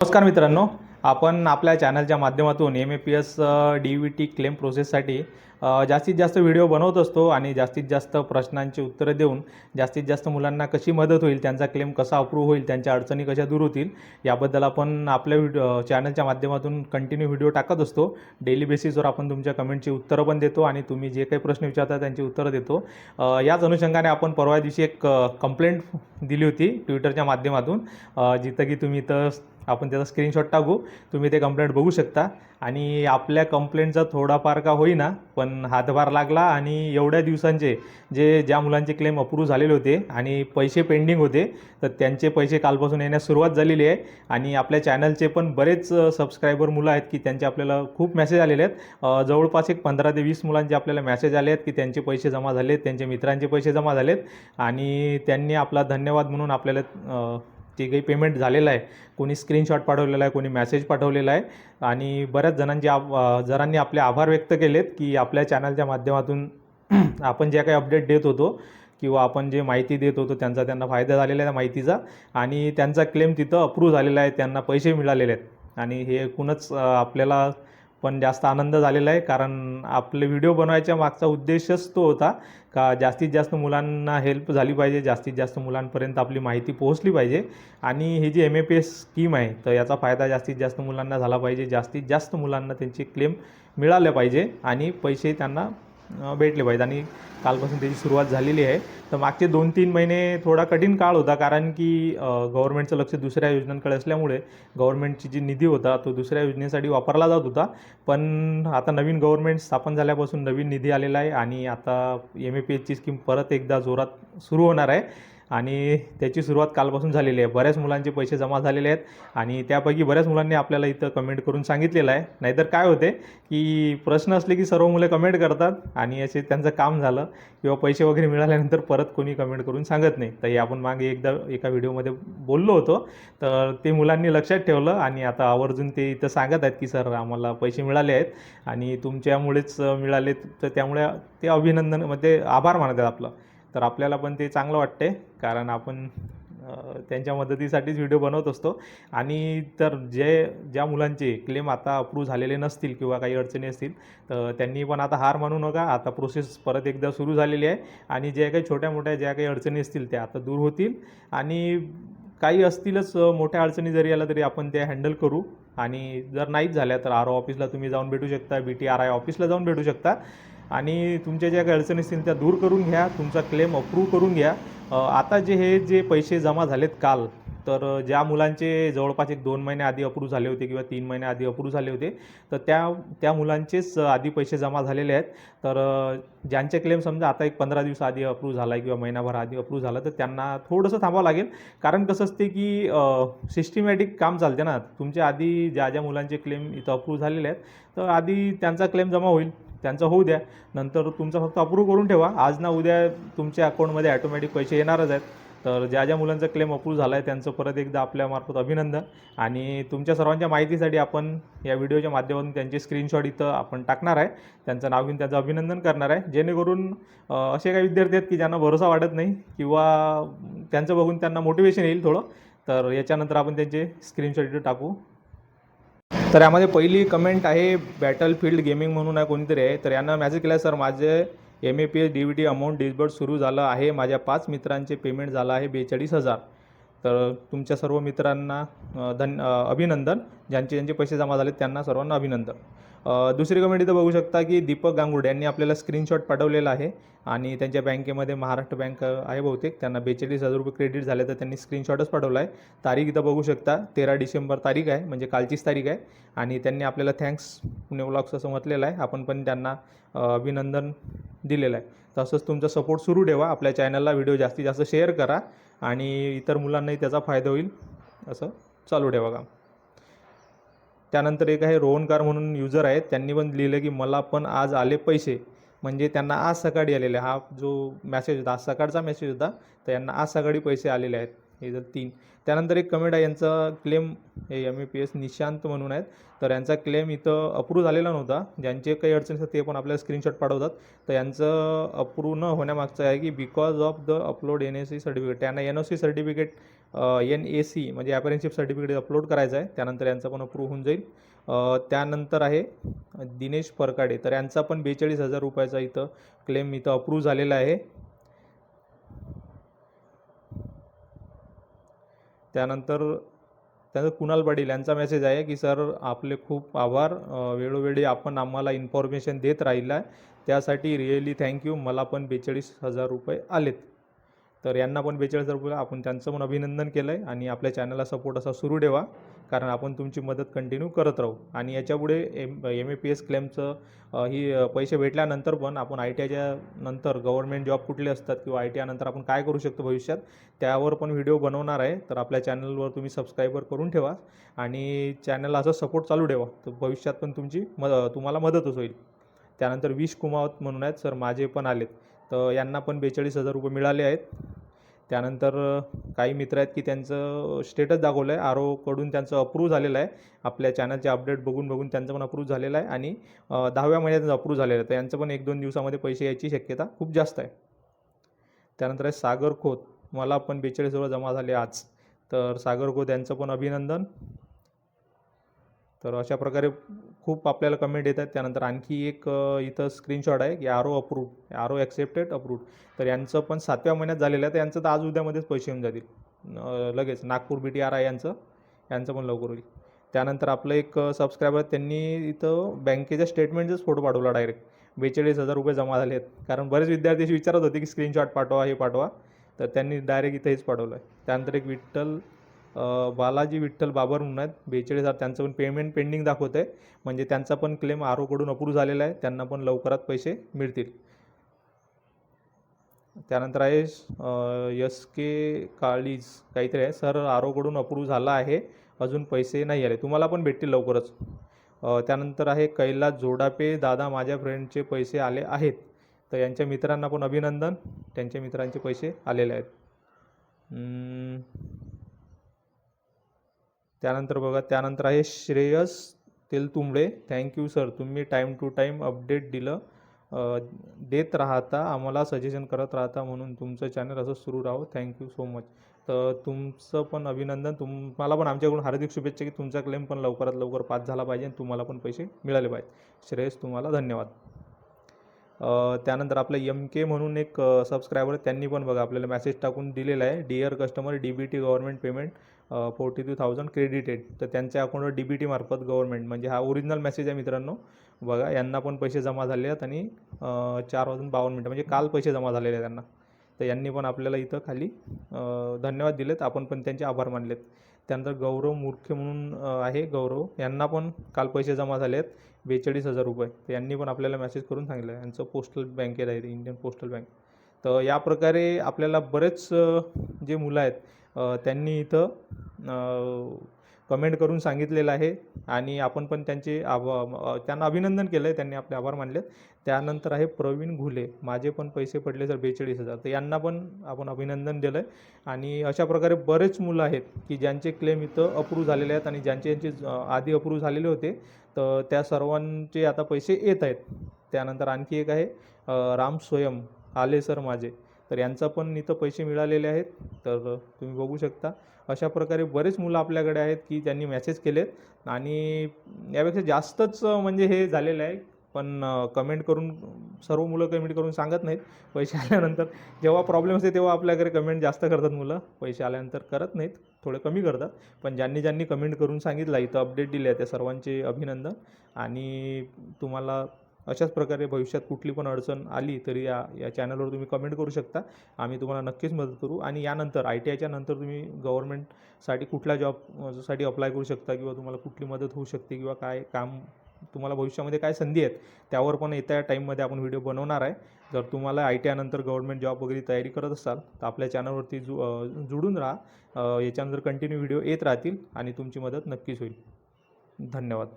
नमस्कार मित्रांनो, आपण आपल्या चॅनलच्या माध्यमातून एम-ए-पी-एस डी-व्ही-टी क्लेम प्रोसेससाठी जास्तीत जास्त व्हिडिओ बनवत असतो आणि जास्तीत जास्त प्रश्नांची उत्तरं देऊन जास्तीत जास्त मुलांना कशी मदत होईल, त्यांचा क्लेम कसा अप्रूव्ह होईल, त्यांच्या अडचणी कशा दूर होतील याबद्दल आपण आपल्या चॅनलच्या माध्यमातून कंटिन्यू व्हिडिओ टाकत असतो. डेली बेसिसवर आपण तुमच्या कमेंटची उत्तरं पण देतो आणि तुम्ही जे काही प्रश्न विचारता त्यांची उत्तरं देतो. याच अनुषंगाने आपण परवा दिवशी एक कंप्लेंट दिली होती ट्विटरच्या माध्यमातून, जिथं की तुम्ही आपण त्याचा स्क्रीनशॉट टाकू, तुम्ही ते कंप्लेंट बघू शकता. आणि आपल्या कंप्लेंटचा थोडाफार का होईना पण हातभार लागला आणि एवढ्या दिवसांचे ज्या मुलांचे क्लेम अप्रूव्ह झालेले होते आणि पैसे पेंडिंग होते, तर त्यांचे पैसे कालपासून येण्यास सुरुवात झालेली आहे. आणि आपल्या चॅनलचे पण बरेच सबस्क्रायबर मुलं आहेत की त्यांचे आपल्याला खूप मेसेज आलेले आहेत. जवळपास एक 15 ते 20 मुलांचे आपल्याला मेसेज आले आहेत की त्यांचे पैसे जमा झालेत, त्यांच्या मित्रांचे पैसे जमा झालेत आणि त्यांनी आपला धन्यवाद म्हणून आपल्याला जे काही पेमेंट झालेलं आहे, कोणी स्क्रीनशॉट पाठवलेला आहे, कोणी मेसेज पाठवलेला आहे. आणि बऱ्याच जणांनी आपले आभार व्यक्त केलेत की आपल्या चॅनलच्या माध्यमातून आपण जे काही अपडेट देत होतो किंवा आपण जे माहिती देत होतो त्यांना फायदा झालेला आहे त्या माहितीचा आणि त्यांचा क्लेम तिथं अप्रूव्ह झालेला आहे, त्यांना पैसे मिळालेले आहेत. आणि हे एकूणच आपल्याला पण जास्त आनंद झालेला आहे, कारण आपले व्हिडिओ बनवायच्या मागचा उद्देशच तो होता का जास्तीत जास्त मुलांना हेल्प झाली पाहिजे, जास्तीत जास्त मुलांपर्यंत आपली माहिती पोहोचली पाहिजे. आणि ही जी एम-ए-पी-एस स्कीम आहे तर याचा फायदा जास्तीत जास्त मुलांना झाला पाहिजे, जास्तीत जास्त मुलांना त्यांचे क्लेम मिळाले पाहिजे आणि पैसे त्यांना भेटले पाहिजेत. आणि कालपासून त्याची सुरुवात झालेली आहे. तर मागचे 2-3 महिने थोडा कठीण काळ होता, कारण की गव्हर्नमेंटचं लक्ष दुसऱ्या योजनांकडे असल्यामुळे गव्हर्नमेंटची जी निधी होता तो दुसऱ्या योजनेसाठी वापरला जात होता. पण आता नवीन गव्हर्नमेंट स्थापन झाल्यापासून नवीन निधी आलेला आहे आणि आता एम-ए-पी-एसची स्कीम परत एकदा जोरात सुरू होणार आहे आणि त्याची सुरुवात कालपासून झालेली आहे. बऱ्याच मुलांचे पैसे जमा झालेले आहेत आणि त्यापैकी बऱ्याच मुलांनी आपल्याला इथं कमेंट करून सांगितलेलं आहे. नाहीतर काय होते की प्रश्न असले की सर्व मुलं कमेंट करतात आणि असे त्यांचं काम झालं किंवा पैसे वगैरे मिळाल्यानंतर परत कोणी कमेंट करून सांगत नाही. तर हे आपण मागे एका व्हिडिओमध्ये बोललो होतो, तर ते मुलांनी लक्षात ठेवलं आणि आता आवर्जून ते इथं सांगत आहेत की सर आम्हाला पैसे मिळाले आहेत आणि तुमच्यामुळेच मिळाले, तर त्यामुळे ते अभिनंदनमध्ये आभार मानतात आपलं. तर आपल्याला पण ते चांगलं वाटते, कारण आपण त्यांच्या मदतीसाठीच व्हिडिओ बनवत असतो. आणि तर ज्या मुलांचे क्लेम आता अप्रूव्ह झालेले नसतील किंवा काही अडचणी असतील तर त्यांनी पण आता हार मानू नका. आता प्रोसेस परत एकदा सुरू झालेली आहे आणि ज्या काही छोट्या मोठ्या ज्या काही अडचणी असतील त्या आता दूर होतील. आणि काही असतीलच मोठ्या अडचणी जरी आल्या तरी आपण त्या हँडल करू. आणि जर नाहीच झाल्या तर आर-ओ ऑफिसला तुम्ही जाऊन भेटू शकता, BTRI ऑफिसला जाऊन भेटू शकता आणि तुमच्या ज्या काही अडचणी असतील त्या दूर करून घ्या, तुमचा क्लेम अप्रूव्ह करून घ्या. आता जे पैसे जमा झालेत काल, तर ज्या मुलांचे जवळपास एक 2 महिने आधी अप्रूव्ह झाले होते किंवा 3 महिने आधी अप्रूव्ह झाले होते, तर त्या मुलांचेच आधी पैसे जमा झालेले आहेत. तर ज्यांचे क्लेम समजा आता एक 15 दिवस आधी अप्रूव्ह झाला आहे किंवा महिनाभर आधी अप्रूव्ह झाला, तर त्यांना थोडंसं थांबावं लागेल. कारण कसं असते की सिस्टमॅटिक काम चालते ना. तुमच्या आधी ज्या मुलांचे क्लेम इथं अप्रूव्ह झालेले आहेत, तर आधी त्यांचा क्लेम जमा होईल, त्यांचं होऊ द्या. नंतर तुमचा फक्त अप्रूव्ह करून ठेवा. आज ना उद्या तुमच्या अकाउंटमध्ये ॲटोमॅटिक पैसे येणारच आहेत. तर ज्या मुलांचा क्लेम अप्रूव्ह झाला आहे त्यांचं परत एकदा आपल्यामार्फत अभिनंदन. आणि तुमच्या सर्वांच्या माहितीसाठी आपण या व्हिडिओच्या माध्यमातून त्यांचे स्क्रीनशॉट इथं आपण टाकणार आहे. त्यांचं नाव घेऊन त्याचं अभिनंदन करणार आहे, जेणेकरून असे काही विद्यार्थी आहेत की ज्यांना भरोसा वाटत नाही किंवा त्यांचं बघून त्यांना मोटिवेशन येईल थोडं. तर याच्यानंतर आपण त्यांचे स्क्रीनशॉट इथं टाकू. तर यामध्ये पहिली कमेंट आहे बॅटलफील्ड गेमिंग म्हणून आहे, कोणीतरी आहे. तर यांना मेसेज केला, सर माझे एम-ए-पी-एस डी-व्ही-टी अमाऊंट डिस्बर्स सुरू झालं आहे. माझ्या 5 मित्रांचे पेमेंट झालं आहे 42,000. तर तुमच्या सर्व मित्रांना अभिनंदन. ज्यांचे पैसे जमा झालेत त्यांना सर्वांना अभिनंदन. दुसरी कमेंट इथं बघू शकता की दीपक गांगुर्डे यांनी आपल्याला स्क्रीनशॉट पाठवलेला आहे आणि त्यांच्या बँकेमध्ये महाराष्ट्र बँक आहे बहुतेक, त्यांना 42,000 रुपये क्रेडिट झाले, तर त्यांनी स्क्रीनशॉटच पाठवला आहे. तारीख इथं बघू शकता 13 डिसेंबर तारीख आहे, म्हणजे कालचीच तारीख आहे. आणि त्यांनी आपल्याला थँक्स पुणे व्लॉग्स असं म्हटलेलं आहे. आपण पण त्यांना अभिनंदन दिलेलं आहे. तसंच तुमचा सपोर्ट सुरू ठेवा. आपल्या चॅनलला व्हिडिओ जास्तीत जास्त शेअर करा आणि इतर मुलांनाही त्याचा फायदा होईल असं चालू ठेवा काम. त्यानंतर एक आहे रोहनकार म्हणून युजर आहेत, त्यांनी पण लिहिलं की मला पण आज आले पैसे. म्हणजे त्यांना आज सकाळी आलेले, हा जो मेसेज होता आज सकाळचा मेसेज होता, तर यांना आज सकाळी पैसे आलेले आहेत. हे जर 3. त्यानंतर एक कमेंट आहे, यांचा क्लेम हे MAPS निशांत म्हणून आहेत. तर यांचा क्लेम इथं अप्रूव्ह झालेला नव्हता. ज्यांचे काही अडचणी असतात ते पण आपल्याला स्क्रीनशॉट पाठवतात. तर यांचं अप्रूव्ह न होण्यामागचं आहे की because of the upload NOC certificate. त्यांना NOC सर्टिफिकेट NAC म्हणजे ॲपरेंटशिप सर्टिफिकेट अपलोड करायचं आहे. त्यानंतर यांचं पण अप्रूव्ह होऊन जाईल. त्यानंतर आहे दिनेश परकाडे. तर यांचा पण 42,000 रुपयाचा इथं क्लेम इथं अप्रूव्ह झालेला आहे. त्यानंतर त्यानंतर कुणाल पाटील यांचा मेसेज आहे की सर आपले खूप आभार, वेळोवेळी आपण आम्हाला इन्फॉर्मेशन देत राहिला आहे, त्यासाठी रिअली थँक्यू. मला पण 42,000 रुपये आलेत. तर यांना पण 42,000 रुपये, आपण त्यांचं पण अभिनंदन केलं आहे. आणि आपल्या चॅनलला सपोर्ट असा सुरू ठेवा, कारण आपण तुमची मदत कंटिन्यू करत राहू. आणि याच्यापुढे MAPS क्लेमचं पैसे भेटल्यानंतर पण आपण ITIच्या नंतर गव्हर्नमेंट जॉब कुठले असतात किंवा ITI नंतर आपण काय करू शकतो भविष्यात, त्यावर पण व्हिडिओ बनवणार आहे. तर आपल्या चॅनलवर तुम्ही सबस्क्राईबर करून ठेवा आणि चॅनलला असं सपोर्ट चालू ठेवा, तर भविष्यात पण तुम्हाला मदतच होईल. त्यानंतर विश कुमावत म्हणून आहेत, सर माझे पण आलेत. तर यांना पण 42,000 रुपये मिळाले आहेत. त्यानंतर काही मित्र आहेत की त्यांचं स्टेटस दाखवलं आहे, ROकडून त्यांचं अप्रूव्ह झालेलं आहे. आपल्या चॅनलचे अपडेट बघून त्यांचं पण अप्रूव्ह झालेलं आहे आणि 10व्या महिन्यात अप्रूव्ह झालेलं आहे. तर यांचं पण 1-2 दिवसामध्ये पैसे यायची शक्यता खूप जास्त आहे. त्यानंतर आहे सागर खोत. मला पण 42,000 जमा झाले आज. तर सागर खोत यांचं पण अभिनंदन. तर अशा प्रकारे खूप आपल्याला कमेंट येतात. त्यानंतर आणखी एक इथं स्क्रीनशॉट आहे की RO ॲक्सेप्टेड अप्रूव्ड. तर यांचं पण 7व्या महिन्यात झालेलं आहे. तर यांचं तर आज उद्यामध्येच पैसे येऊन जातील लगेच. नागपूर BTRI यांचं पण लवकर होईल. त्यानंतर आपलं एक सबस्क्रायबर, त्यांनी इथं बँकेच्या स्टेटमेंटचाच फोटो पाठवला डायरेक्ट. 42,000 रुपये जमा झाले आहेत. कारण बरेच विद्यार्थी विचारत होते की स्क्रीनशॉट पाठवा, हे पाठवा. तर त्यांनी डायरेक्ट इथं हेच पाठवलं आहे. त्यानंतर एक बालाजी विठ्ठल बाबर म्हणून आहेत, 42,000. त्यांचं पण पेमेंट पेंडिंग दाखवत आहे, म्हणजे त्यांचा पण क्लेम ROकडून अप्रूव्ह झालेला आहे. त्यांना पण लवकरात पैसे मिळतील. त्यानंतर आहे SK काळीज काहीतरी आहे, सर ROकडून अप्रूव्ह झाला आहे, अजून पैसे नाही आले, तुम्हाला पण भेटतील लवकरच. त्यानंतर आहे कैलास जोडापे, दादा माझ्या फ्रेंडचे पैसे आले आहेत. तर यांच्या मित्रांना पण अभिनंदन, त्यांच्या मित्रांचे पैसे आलेले आहेत. त्यानंतर आहे श्रेयस तेलतुंबडे. थँक्यू सर, तुम्ही टाईम टू टाईम अपडेट देत राहता, आम्हाला सजेशन करत राहता, म्हणून तुमचं चॅनल असं सुरू राहो. Thank you so much. तर तुमचं पण अभिनंदन. तुम्हाला पण आमच्याकडून हार्दिक शुभेच्छा की तुमचा क्लेम पण लवकरात लवकर पास झाला पाहिजे आणि तुम्हाला पण पैसे मिळाले पाहिजे. श्रेयस, तुम्हाला धन्यवाद. त्यानंतर आपलं MK म्हणून एक सबस्क्रायबर, त्यांनी पण बघा आपल्याला मेसेज टाकून दिलेला आहे, dear customer, DBT government payment 42,000 credited. तर त्यांच्या अकाउंटवर DBT मार्फत गव्हर्नमेंट, म्हणजे हा ओरिजिनल मेसेज आहे मित्रांनो. बघा, यांना पण पैसे जमा झाले आहेत आणि 4:52 म्हणजे काल पैसे जमा झालेले आहेत त्यांना. तर यांनी पण आपल्याला इथं खाली धन्यवाद दिलेत, आपण पण त्यांचे आभार मानलेत. त्यानंतर गौरव मुर्खे म्हणून आहे, गौरव, यांना पण काल पैसे जमा झाले आहेत 42,000 रुपये. तर यांनी पण आपल्याला मेसेज करून सांगितलं आहे. यांचं पोस्टल बँकेत आहे, इंडियन पोस्टल बँक. तर या प्रकारे आपल्याला बरेच जे मुलं आहेत त्यांनी इथं कमेंट करून सांगितलेलं आहे आणि आपण पण त्यांना अभिनंदन केलं आहे, त्यांनी आपले आभार मानलेत. त्यानंतर आहे प्रवीण घुले, माझे पण पैसे पडले सर 42,000. तर यांना पण आपण अभिनंदन दिलं आहे. आणि अशा प्रकारे बरेच मुलं आहेत की ज्यांचे क्लेम इथं अप्रूव्ह झालेले आहेत आणि यांचे आधी अप्रूव्ह झालेले होते, तर त्या सर्वांचे आता पैसे येत आहेत. त्यानंतर आणखी एक आहे राम स्वयं, आले सर माझे. तर यांचा पण इथं पैसे मिळालेले आहेत. तर तुम्ही बघू शकता, अशा प्रकारे बरेच मुलं आपल्याकडे आहेत की त्यांनी मेसेज केलेत आणि यापेक्षा जास्तच म्हणजे हे झालेलं आहे. पण सर्व मुलं कमेंट करून सांगत नाहीत. पैसे आल्यानंतर जेव्हा प्रॉब्लेम असते तेव्हा आपल्याकडे कमेंट जास्त करतात मुलं, पैसे आल्यानंतर करत नाहीत, थोडे कमी करतात. पण ज्यांनी कमेंट करून सांगितलं, इथं अपडेट दिले आहे, त्या सर्वांचे अभिनंदन. आणि तुम्हाला अशाच प्रकारे भविष्यात कुठली पण अडचण आली तरी या चॅनलवर तुम्ही कमेंट करू शकता, आम्ही तुम्हाला नक्कीच मदत करू. आणि यानंतर ITIच्या नंतर तुम्ही गव्हर्नमेंटसाठी कुठल्या जॉबसाठी अप्लाय करू शकता किंवा तुम्हाला कुठली मदत होऊ शकते किंवा काय काम तुम्हाला भविष्यामध्ये काय संधी आहेत, त्यावर पण येत्या टाईममध्ये आपण व्हिडिओ बनवणार आहे. जर तुम्हाला ITI नंतर गव्हर्नमेंट जॉब वगैरे तयारी करत असाल तर आपल्या चॅनलवरती जुडून राहा. याच्यानंतर कंटिन्यू व्हिडिओ येत राहतील आणि तुमची मदत नक्कीच होईल. धन्यवाद.